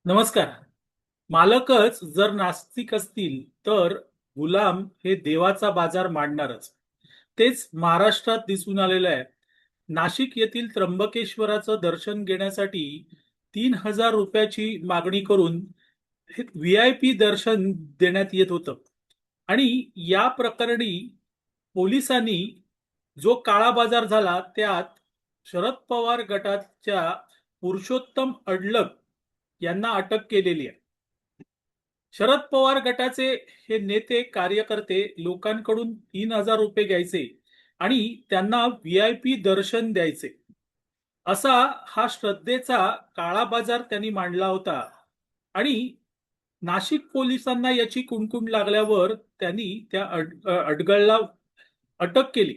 नमस्कार. मालकच जर नास्तिक असतील तर गुलाम हे देवाचा बाजार मांडणारच. तेच महाराष्ट्रात दिसून आलेलं आहे. नाशिक येथील त्र्यंबकेश्वराचं दर्शन घेण्यासाठी 3,000 रुपयाची मागणी करून VIP दर्शन देण्यात येत होतं. आणि या प्रकरणी पोलिसांनी जो काळा बाजार झाला त्यात शरद पवार गटाच्या पुरुषोत्तम अडलक यांना अटक केलेली आहे. शरद पवार गटाचे हे नेते कार्यकर्ते लोकांकडून 3,000 रुपये घ्यायचे आणि त्यांना VIP दर्शन द्यायचे. असा हा श्रद्धेचा काळा बाजार त्यांनी मांडला होता. आणि नाशिक पोलिसांना याची कुणकुण लागल्यावर त्यांनी त्या अडगळला अटक केली.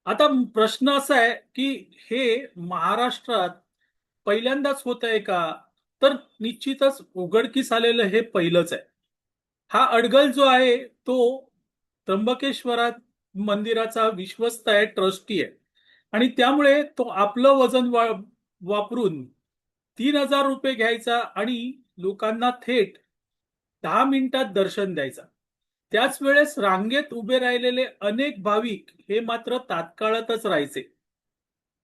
आता प्रश्न असा आहे की हे महाराष्ट्रात पहिल्यांदाच होत आहे का? तर निश्चितच उघडकीस आलेलं हे पहिलंच आहे. हा अडगल जो आहे तो त्र्यंबकेश्वरात मंदिराचा विश्वस्त आहे, ट्रस्टी आहे. आणि त्यामुळे तो आपलं वजन वापरून 3,000 रुपये घ्यायचा आणि लोकांना थेट 10 मिनिटात दर्शन द्यायचा. त्याच वेळेस रांगेत उभे राहिलेले अनेक भाविक हे मात्र तात्काळातच राहायचे.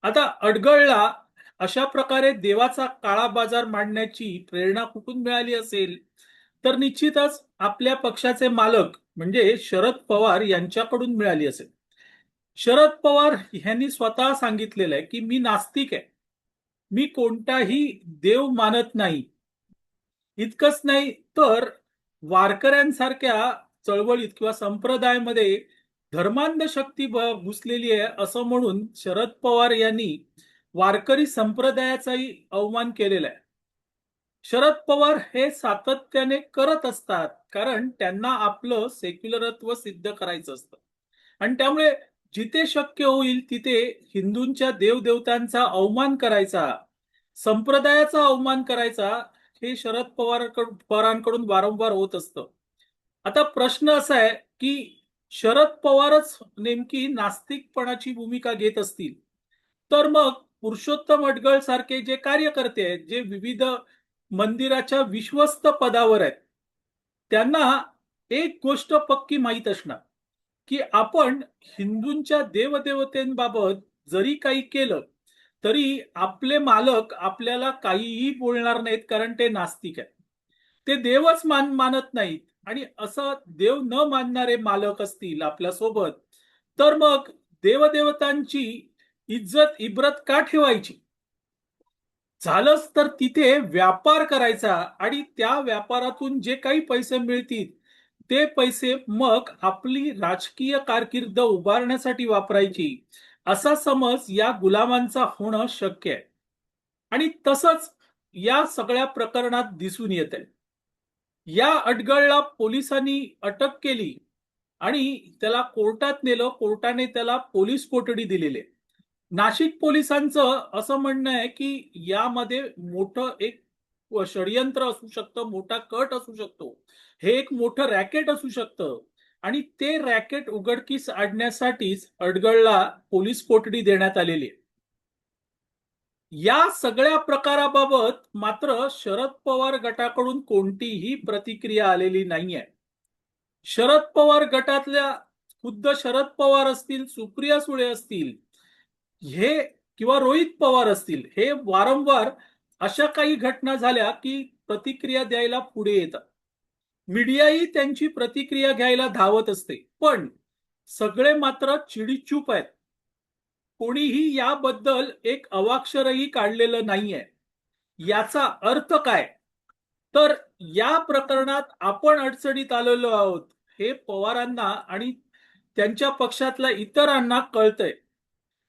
आता अडगळला अशा प्रकारे देवाचा काळा बाजार मांडण्याची प्रेरणा कुठून मिळाली असेल? तर निश्चितच आपल्या पक्षाचे मालक म्हणजे शरद पवार यांच्याकडून मिळाली असेल. शरद पवार यांनी स्वतः सांगितलेलं आहे की मी नास्तिक आहे, मी कोणताही देव मानत नाही. इतकंच नाही तर वारकऱ्यांसारख्या चळवळीत किंवा संप्रदायामध्ये धर्मांध शक्ती घुसलेली आहे असं म्हणून शरद पवार यांनी वारकरी संप्रदायाचाही अवमान केलेला आहे. शरद पवार हे सातत्याने करत असतात कारण त्यांना आपलं सेक्युलरत्व सिद्ध करायचं असतं. आणि त्यामुळे जिथे शक्य होईल तिथे हिंदूंच्या देवदेवतांचा अवमान करायचा, संप्रदायाचा अवमान करायचा, हे शरद पवारांकडून वारंवार होत असतं. आता प्रश्न असा आहे की शरद पवारच नेमकी नास्तिकपणाची भूमिका घेत असतील तर मग पुरुषोत्तम अडगळ सारखे जे कार्यकर्ते आहेत, जे विविध मंदिराच्या विश्वस्त पदावर आहेत, त्यांना एक गोष्ट पक्की माहीत असणार की आपण हिंदूंच्या देवदेवतेबाबत जरी काही केलं तरी आपले मालक आपल्याला काहीही बोलणार नाहीत कारण ते नास्तिक आहेत. ते देवच मानत नाहीत. आणि असं देव न मानणारे मालक असतील आपल्या सोबत तर मग देवदेवतांची इज्जत इब्रत का ठेवायची? झालंच तर तिथे व्यापार करायचा आणि त्या व्यापारातून जे काही पैसे मिळतील ते पैसे मग आपली राजकीय कारकीर्द उभारण्यासाठी वापरायची, असा समज या गुलामांचा होणं शक्य आहे. आणि तसंच या सगळ्या प्रकरणात दिसून येत आहे. या अडगळला पोलिसांनी अटक केली आणि त्याला कोर्टात नेलं. कोर्टाने त्याला पोलीस कोठडी दिलेली आहे. नाशिक पोलिसांचं असं म्हणणं आहे की यामध्ये मोठं एक षडयंत्र असू शकतं, मोठा कट असू शकतो, हे एक मोठं रॅकेट असू शकतं. आणि ते रॅकेट उघडकीस आणण्यासाठीच अडगळला पोलीस कोठडी देण्यात आलेली आहे. या सगळ्या प्रकाराबाबत मात्र शरद पवार गटाकडून कोणतीही प्रतिक्रिया आलेली नाहीये. शरद पवार गटातल्या खुद्द शरद पवार असतील, सुप्रिया सुळे असतील, हे किंवा रोहित पवार असतील, हे वारंवार अशा काही घटना झाल्या की प्रतिक्रिया द्यायला पुढे येतात. मीडियाही त्यांची प्रतिक्रिया घ्यायला धावत असते. पण सगळे मात्र चिडीचूप आहेत. कोणीही याबद्दल एक अवाक्षरही काढलेलं नाहीये. याचा अर्थ काय? तर या प्रकरणात आपण अडचणीत आलेलो आहोत हे पवारांना आणि त्यांच्या पक्षातल्या इतरांना कळतंय.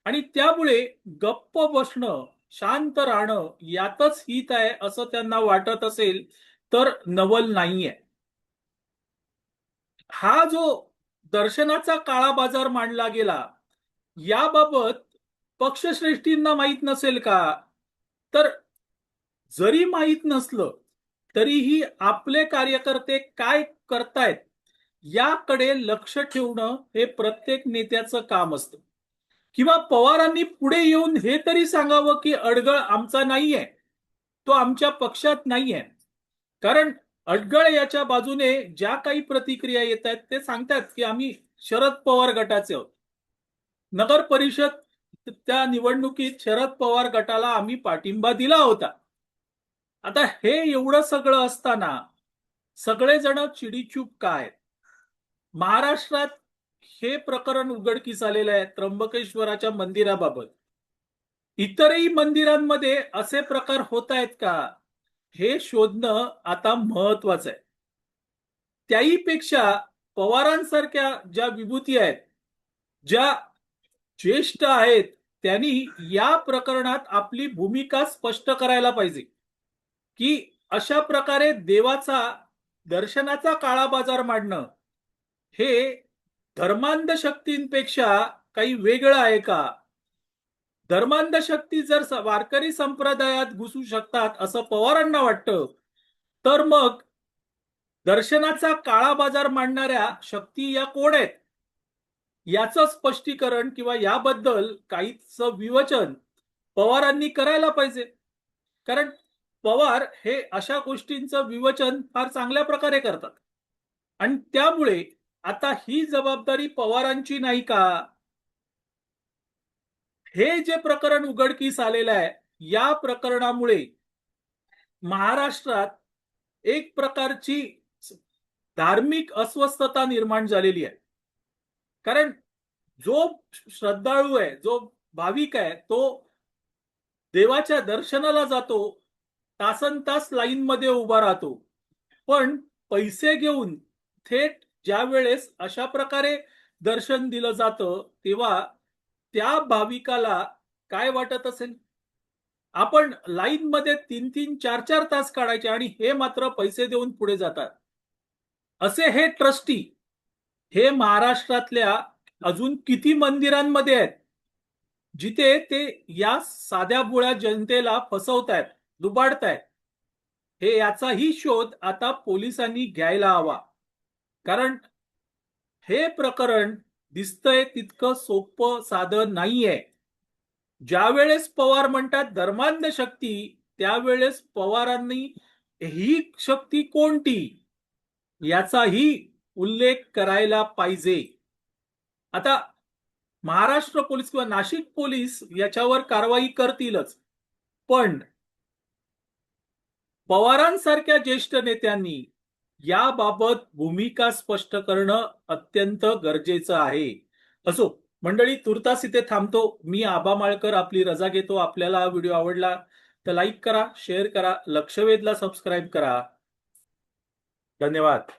आणि त्यामुळे गप्प बसणं, शांत राहणं यातच हित आहे असं त्यांना वाटत असेल तर नवल नाहीये. हा जो दर्शनाचा काळा बाजार मांडला गेला याबाबत पक्षश्रेष्ठींना माहीत नसेल का? तर जरी माहीत नसलं तरीही आपले कार्यकर्ते काय करतायत याकडे लक्ष ठेवणं हे प्रत्येक नेत्याचं काम असतं. किंवा पवारांनी पुढे येऊन हे तरी सांगावं की अडगळ आमचा नाहीये, तो आमच्या पक्षात नाहीये. कारण अडगळ याच्या बाजूने ज्या काही प्रतिक्रिया येत आहेत ते सांगतात की आम्ही शरद पवार गटाचे आहोत. नगर परिषद त्या निवडणुकीत शरद पवार गटाला आम्ही पाठिंबा दिला होता. आता हे एवढं सगळं असताना सगळेजण चिडीचूप काय? महाराष्ट्रात हे प्रकरण उघडकीस आलेलं आहे त्र्यंबकेश्वराच्या मंदिराबाबत. इतरही मंदिरांमध्ये असे प्रकार होत आहेत का, हे शोधणं आता महत्वाचं आहे. त्याही पेक्षा पवारांसारख्या ज्या विभूती आहेत, ज्या ज्येष्ठ आहेत, त्यांनी या प्रकरणात आपली भूमिका स्पष्ट करायला पाहिजे की अशा प्रकारे देवाचा दर्शनाचा काळा बाजार मांडणं हे धर्मांध शक्तींपेक्षा काही वेगळं आहे का? धर्मांध शक्ती जर वारकरी संप्रदायात घुसू शकतात असं पवारांना वाटतं, तर मग दर्शनाचा काळा बाजार मांडणाऱ्या शक्ती या कोण आहेत याचं स्पष्टीकरण किंवा याबद्दल काहीच विवेचन पवारांनी करायला पाहिजे. कारण पवार हे अशा गोष्टींचं विवेचन फार चांगल्या प्रकारे करतात आणि त्यामुळे आता ही जबाबदारी पवारांची नाही का? हे जे प्रकरण उघडकीस आलेलं आहे, या प्रकरणामुळे महाराष्ट्रात एक प्रकारची धार्मिक अस्वस्थता निर्माण झालेली आहे. कारण जो श्रद्धाळू आहे, जो भाविक आहे, तो देवाच्या दर्शनाला जातो, तासन तास लाईन मध्ये उभा राहतो, पण पैसे घेऊन थेट ज्या वेळेस अशा प्रकारे दर्शन दिलं जातं तेव्हा त्या भाविकाला काय वाटत असेल? आपण लाईन मध्ये 3-3, 4-4 तास काढायचे आणि हे मात्र पैसे देऊन पुढे जातात. असे हे ट्रस्टी हे महाराष्ट्रातल्या अजून किती मंदिरांमध्ये आहेत जिथे ते या साध्या बुळ्या जनतेला फसवतायत, लुबाडतायत. हे याचाही शोध आता पोलिसांनी घ्यायला हवा. कारण हे प्रकरण दिसतंय तितकं सोपं साधं नाहीये. ज्या वेळेस पवार म्हणतात धर्मांध शक्ती, त्यावेळेस पवारांनी ही शक्ती कोणती याचाही उल्लेख करायला पाहिजे. आता महाराष्ट्र पोलीस किंवा नाशिक पोलीस याच्यावर कारवाई करतीलच, पण पवारांसारख्या ज्येष्ठ नेत्यांनी याबाबत भूमिका स्पष्ट करणं अत्यंत गरजेचं आहे. असो मंडळी, तुर्तास इथे थांबतो. मी आबा माळकर आपली रजा घेतो. आपल्याला हा व्हिडिओ आवडला तर लाईक करा, शेअर करा, लक्षवेधला सबस्क्राईब करा. धन्यवाद.